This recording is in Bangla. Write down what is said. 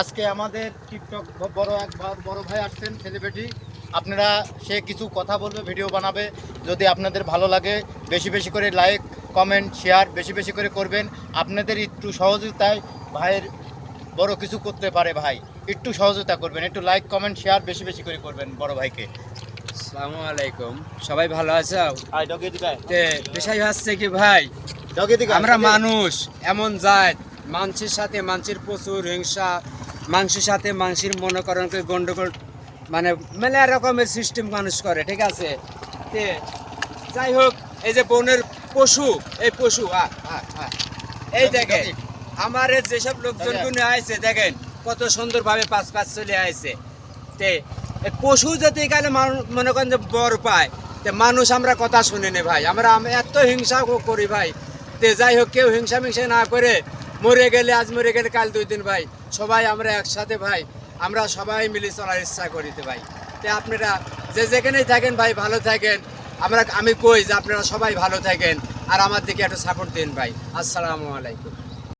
আজকে আমাদের টিকটক বড় ভাই আসছেন সেলিব্রিটি। আপনারা সে কিছু কথা বলবে, ভিডিও বানাবে। যদি আপনাদের ভালো লাগে বেশি বেশি করে লাইক কমেন্ট শেয়ার বেশি বেশি করে করবেন। আপনাদের একটু সহযোগিতায় ভাইয়ের বড় কিছু করতে পারে। ভাই একটু সহযোগিতা করবেন, একটু লাইক কমেন্ট শেয়ার বেশি বেশি করে করবেন বড় ভাইকে। আসসালামু আলাইকুম, সবাই ভালো আছো? বিষয় হচ্ছে কি ভাই, আমরা মানুষ এমন জাত, মানুষের সাথে মানুষের প্রচুর হিংসা, মানুষের সাথে মানুষের মনে করেন গন্ডগোল, মানে মেলা রকমের সিস্টেম মানুষ করে, ঠিক আছে? তে যাই হোক, এই যে বনের পশু, এই পশু এই দেখেন আমার যেসব লোকজনগুলো আইছে, দেখেন কত সুন্দরভাবে পাঁচ পাঁচ চলে আইছে। তে পশু যদি এখানে মনে করেন যে বর পায়, তে মানুষ আমরা কথা শুনে নে ভাই, আমরা এত হিংসা করি ভাই। তে যাই হোক, কেউ হিংসা মিংসা না করে, মরে গেলে আজ মরে গেলে কাল 2 দিন ভাই, সবাই আমরা একসাথে ভাই, আমরা সবাই মিলে চলার ইচ্ছা করিতে ভাই। তে আপনারা যে যেখানেই থাকেন ভাই ভালো থাকেন। আমি কই যে আপনারা সবাই ভালো থাকেন আর আমার দিকে একটু সাপোর্ট দিন ভাই। আসসালামু আলাইকুম।